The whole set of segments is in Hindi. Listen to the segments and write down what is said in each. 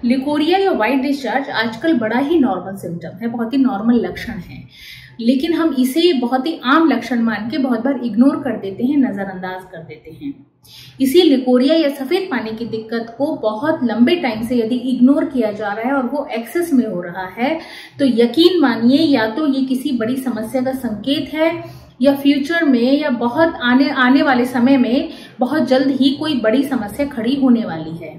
लिकोरिया या व्हाइट डिस्चार्ज आजकल बड़ा ही नॉर्मल सिम्टम है, बहुत ही नॉर्मल लक्षण है, लेकिन हम इसे बहुत ही आम लक्षण मान के बहुत बार इग्नोर कर देते हैं, नजरअंदाज कर देते हैं। इसी लिकोरिया या सफेद पानी की दिक्कत को बहुत लंबे टाइम से यदि इग्नोर किया जा रहा है और वो एक्सेस में हो रहा है तो यकीन मानिए या तो ये किसी बड़ी समस्या का संकेत है या फ्यूचर में या बहुत आने वाले समय में बहुत जल्द ही कोई बड़ी समस्या खड़ी होने वाली है।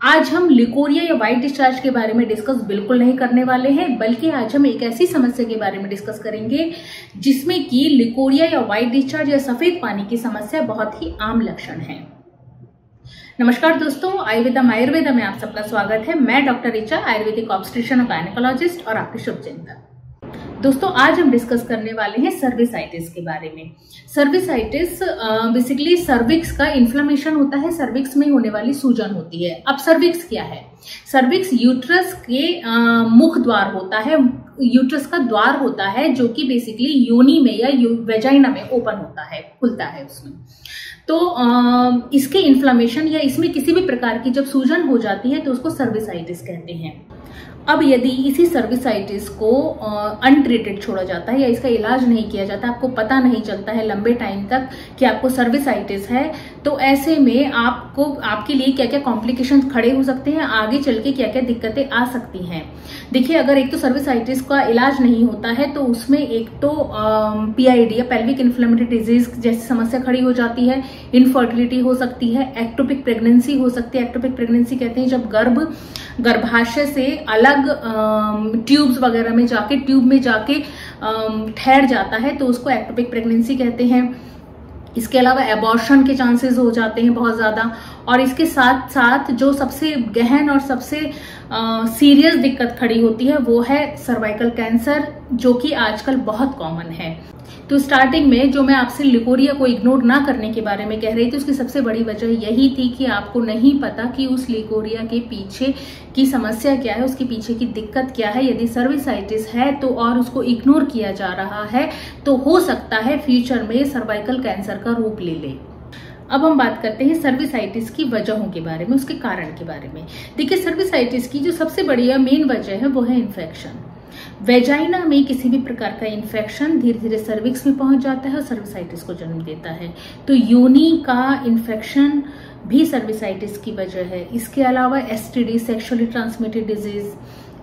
आज हम लिकोरिया या व्हाइट डिस्चार्ज के बारे में डिस्कस बिल्कुल नहीं करने वाले हैं, बल्कि आज हम एक ऐसी समस्या के बारे में डिस्कस करेंगे जिसमें कि लिकोरिया या व्हाइट डिस्चार्ज या सफेद पानी की समस्या बहुत ही आम लक्षण है। नमस्कार दोस्तों, आयुर्वेदा में आप सबका स्वागत है। मैं डॉक्टर ऋचा, आयुर्वेदिक ऑब्स्ट्रिशियन और गायनेकोलॉजिस्ट और आपके शुभचिंतक। दोस्तों, आज हम डिस्कस करने वाले हैं सर्विसाइटिस के बारे में। सर्विसाइटिस बेसिकली सर्विक्स का इन्फ्लेमेशन होता है, सर्विक्स में होने वाली सूजन होती है। अब सर्विक्स क्या है? सर्विक्स यूट्रस के मुख द्वार होता है, यूट्रस का द्वार होता है जो कि बेसिकली योनि में या वेजाइना में ओपन होता है, खुलता है उसमें। तो इसके इन्फ्लेमेशन या इसमें किसी भी प्रकार की जब सूजन हो जाती है तो उसको सर्विसाइटिस कहते हैं। अब यदि इसी सर्विसाइटिस को अनट्रीटेड छोड़ा जाता है या इसका इलाज नहीं किया जाता, आपको पता नहीं चलता है लंबे टाइम तक कि आपको सर्विसाइटिस है, तो ऐसे में आपके लिए क्या क्या कॉम्प्लिकेशंस खड़े हो सकते हैं, आगे चल के क्या क्या दिक्कतें आ सकती हैं। देखिए, अगर एक तो सर्विसाइटिस का इलाज नहीं होता है तो उसमें एक तो पीआईडी या पेल्विक इन्फ्लेमेटरी डिजीज जैसी समस्या खड़ी हो जाती है, इनफर्टिलिटी हो सकती है, एक्टोपिक प्रेगनेंसी हो सकती है। एक्टोपिक प्रेगनेंसी कहते हैं जब गर्भाशय से अलग ट्यूब में जाके ठहर जाता है तो उसको एक्टोपिक प्रेगनेंसी कहते हैं। इसके अलावा एबॉर्शन के चांसेस हो जाते हैं बहुत ज्यादा, और इसके साथ साथ जो सबसे गहन और सबसे सीरियस दिक्कत खड़ी होती है वो है सर्वाइकल कैंसर, जो कि आजकल बहुत कॉमन है। तो स्टार्टिंग में जो मैं आपसे लिकोरिया को इग्नोर ना करने के बारे में कह रही थी, उसकी सबसे बड़ी वजह यही थी कि आपको नहीं पता कि उस लिकोरिया के पीछे की समस्या क्या है, उसके पीछे की दिक्कत क्या है। यदि सर्विसाइटिस है तो और उसको इग्नोर किया जा रहा है तो हो सकता है फ्यूचर में सर्वाइकल कैंसर का रूप ले ले। अब हम बात करते हैं सर्विसाइटिस की वजहों के बारे में, उसके कारण के बारे में। देखिए, सर्विसाइटिस की जो सबसे बड़ी मेन वजह है वो है इन्फेक्शन। वेजाइना में किसी भी प्रकार का इन्फेक्शन धीरे धीरे सर्विक्स में पहुंच जाता है और सर्विसाइटिस को जन्म देता है। तो योनि का इन्फेक्शन भी सर्विसाइटिस की वजह है। इसके अलावा STD, sexually transmitted disease,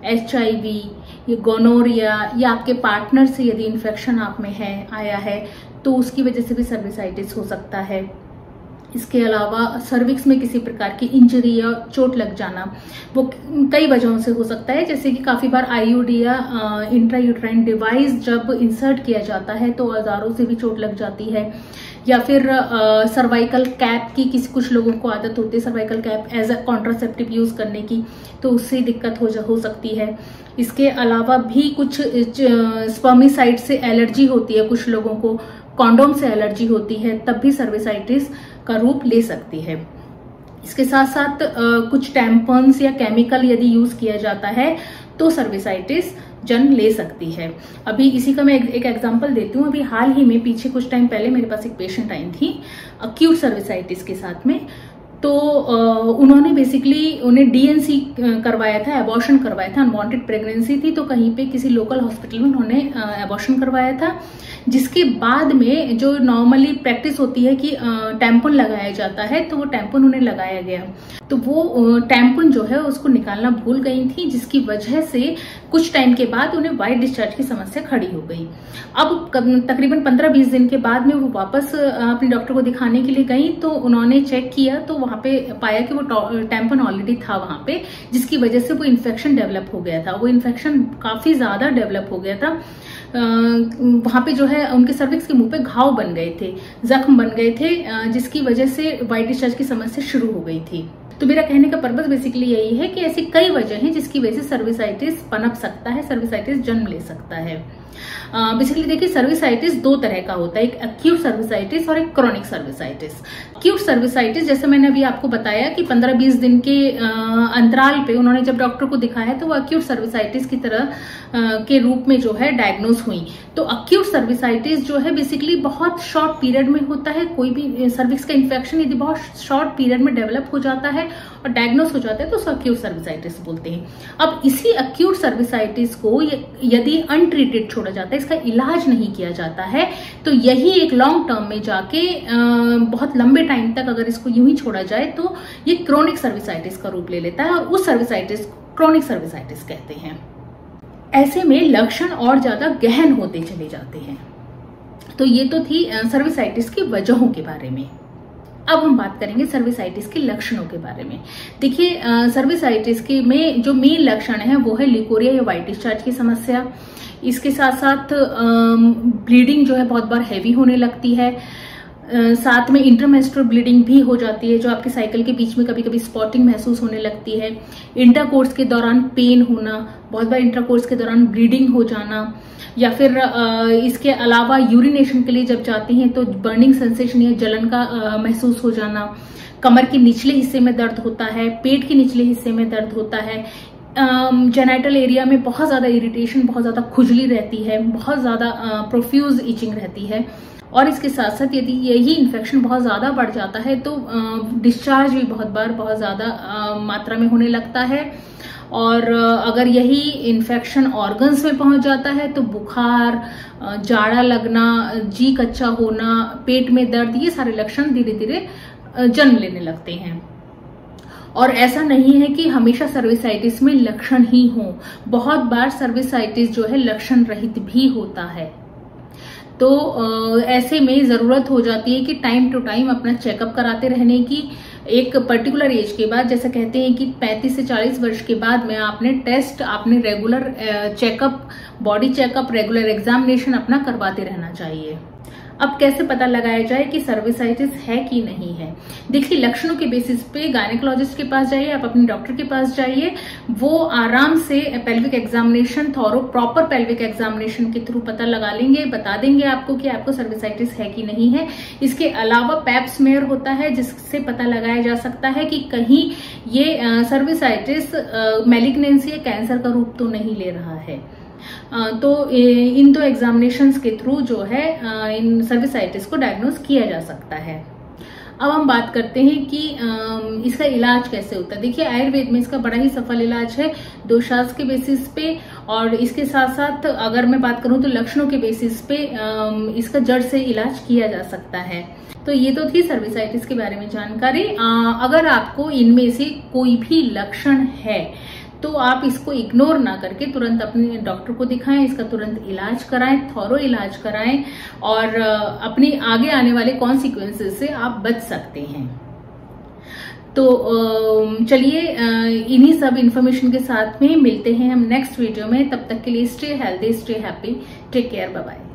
HIV, ये गोनोरिया या आपके पार्टनर से यदि इन्फेक्शन आप में आया है तो उसकी वजह से भी सर्विसाइटिस हो सकता है। इसके अलावा सर्विक्स में किसी प्रकार की इंजरी या चोट लग जाना, वो कई वजहों से हो सकता है, जैसे कि काफी बार आईयूडी या इंट्रायूट्राइन डिवाइस जब इंसर्ट किया जाता है तो औजारों से भी चोट लग जाती है, या फिर सर्वाइकल कैप की कुछ लोगों को आदत होती है cervical cap as a contraceptive use करने की, तो उससे दिक्कत हो सकती है। इसके अलावा भी कुछ स्पर्मिसाइड से एलर्जी होती है, कुछ लोगों को कॉन्डोम से एलर्जी होती है, तब भी सर्विसाइटिस का रूप ले सकती है। इसके साथ साथ कुछ टैम्पन्स या केमिकल यदि यूज किया जाता है तो सर्विसाइटिस जन्म ले सकती है। अभी इसी का मैं एक एग्जांपल देती हूँ। अभी हाल ही में पीछे कुछ टाइम पहले मेरे पास एक पेशेंट आई थी अक्यूट सर्विसाइटिस के साथ में। तो उन्होंने बेसिकली उन्हें डीएनसी करवाया था, एबॉर्शन करवाया था, अनवांटेड प्रेगनेंसी थी, तो कहीं पे किसी लोकल हॉस्पिटल में उन्होंने एबॉर्शन करवाया था, जिसके बाद में जो नॉर्मली प्रैक्टिस होती है कि टैम्पन लगाया जाता है, तो वो टैम्पन उन्हें लगाया गया, तो वो टैम्पन जो है उसको निकालना भूल गई थी, जिसकी वजह से कुछ टाइम के बाद उन्हें व्हाइट डिस्चार्ज की समस्या खड़ी हो गई। अब तकरीबन 15-20 दिन के बाद में वो वापस अपने डॉक्टर को दिखाने के लिए गई, तो उन्होंने चेक किया तो वहां पे पाया कि वो टैम्पन ऑलरेडी था वहां पे, जिसकी वजह से वो इन्फेक्शन डेवलप हो गया था। वो इन्फेक्शन काफी ज्यादा डेवलप हो गया था। वहां पे जो है उनके सर्विक्स के मुंह पे घाव बन गए थे, जख्म बन गए थे, जिसकी वजह से व्हाइट डिस्चार्ज की समस्या शुरू हो गई थी। तो मेरा कहने का पर्पस बेसिकली यही है कि ऐसी कई वजह हैं जिसकी वजह से सर्विसाइटिस पनप सकता है, सर्विसाइटिस जन्म ले सकता है। बेसिकली देखिए सर्विसाइटिस दो तरह का होता है, एक एक्यूट सर्विसाइटिस और एक क्रोनिक सर्विसाइटिस। एक्यूट सर्विसाइटिस जैसे मैंने अभी आपको बताया कि 15-20 दिन के अंतराल पे उन्होंने जब डॉक्टर को दिखाया तो वो एक्यूट सर्विसाइटिस की तरह के रूप में जो है डायग्नोज हुई। तो एक्यूट सर्विसाइटिस जो है बेसिकली बहुत शॉर्ट पीरियड में होता है। कोई भी सर्विक्स का इन्फेक्शन यदि बहुत शॉर्ट पीरियड में डेवलप हो जाता है और डायग्नोज हो जाता है तो उसको एक्यूट सर्विसाइटिस बोलते हैं। अब इसी एक्यूट सर्विसाइटिस को यदि अनट्रीटेड छोड़ा जाता है, इसका इलाज नहीं किया जाता है, तो यही एक लॉन्ग टर्म में जाके बहुत लंबे टाइम तक अगर इसको यूं ही छोड़ा जाए तो ये क्रोनिक सर्विसाइटिस का रूप ले लेता है और उस सर्विसाइटिस क्रोनिक सर्विसाइटिस कहते हैं। ऐसे में लक्षण और ज्यादा गहन होते चले जाते हैं। तो ये तो थी सर्विसाइटिस की वजहों के बारे में। अब हम बात करेंगे सर्विसाइटिस के लक्षणों के बारे में। देखिए सर्विसाइटिस के में जो मेन लक्षण है वो है लिकोरिया या व्हाइट डिस्चार्ज की समस्या। इसके साथ साथ ब्लीडिंग जो है बहुत बार हैवी होने लगती है। साथ में इंटरमेंस्ट्रुअल ब्लीडिंग भी हो जाती है, जो आपके साइकिल के बीच में कभी कभी स्पॉटिंग महसूस होने लगती है। इंटरकोर्स के दौरान पेन होना, बहुत बार इंटरकोर्स के दौरान ब्लीडिंग हो जाना, या फिर इसके अलावा यूरिनेशन के लिए जब जाती हैं तो बर्निंग सेंसेशन या जलन का महसूस हो जाना। कमर के निचले हिस्से में दर्द होता है, पेट के निचले हिस्से में दर्द होता है। जेनाइटल एरिया में बहुत ज्यादा इरिटेशन, बहुत ज्यादा खुजली रहती है, बहुत ज्यादा प्रोफ्यूज इचिंग रहती है। और इसके साथ साथ यदि यही इन्फेक्शन बहुत ज्यादा बढ़ जाता है तो डिस्चार्ज भी बहुत बार बहुत ज्यादा मात्रा में होने लगता है। और अगर यही इन्फेक्शन ऑर्गन्स में पहुंच जाता है तो बुखार, जाड़ा लगना, जी कच्चा होना, पेट में दर्द, ये सारे लक्षण धीरे धीरे जन्म लेने लगते हैं। और ऐसा नहीं है कि हमेशा सर्विसाइटिस में लक्षण ही हो, बहुत बार सर्विसाइटिस जो है लक्षण रहित भी होता है। तो ऐसे में जरूरत हो जाती है कि टाइम टू टाइम अपना चेकअप कराते रहने की। एक पर्टिकुलर एज के बाद, जैसे कहते हैं कि 35 से 40 वर्ष के बाद में आपने टेस्ट, आपने regular checkup, body checkup, regular examination अपना करवाते रहना चाहिए। अब कैसे पता लगाया जाए कि सर्विसाइटिस है कि नहीं है? देखिए लक्षणों के बेसिस पे गायनेकोलॉजिस्ट के पास जाइए, आप अपने डॉक्टर के पास जाइए, वो आराम से pelvic examination, thorough proper pelvic examination के थ्रू पता लगा लेंगे, बता देंगे आपको कि आपको सर्विसाइटिस है कि नहीं है। इसके अलावा पैप स्मेयर होता है जिससे पता लगाया जा सकता है कि कहीं ये सर्विसाइटिस मैलिग्नेंसी या कैंसर का रूप तो नहीं ले रहा है। तो इन दो एग्जामिनेशंस के थ्रू जो है इन सर्विसाइटिस को डायग्नोज किया जा सकता है। अब हम बात करते हैं कि इसका इलाज कैसे होता है। देखिए आयुर्वेद में इसका बड़ा ही सफल इलाज है दोषास के बेसिस पे, और इसके साथ साथ अगर मैं बात करूं तो लक्षणों के बेसिस पे इसका जड़ से इलाज किया जा सकता है। तो ये तो थी सर्विसाइटिस के बारे में जानकारी। अगर आपको इनमें से कोई भी लक्षण है तो आप इसको इग्नोर ना करके तुरंत अपने डॉक्टर को दिखाएं, इसका तुरंत इलाज कराएं, थॉरो इलाज कराएं, और अपनी आगे आने वाले कॉन्सिक्वेंसेस से आप बच सकते हैं। तो चलिए इन्हीं सब इंफॉर्मेशन के साथ में मिलते हैं हम नेक्स्ट वीडियो में। तब तक के लिए stay healthy, stay happy, take care, bye bye.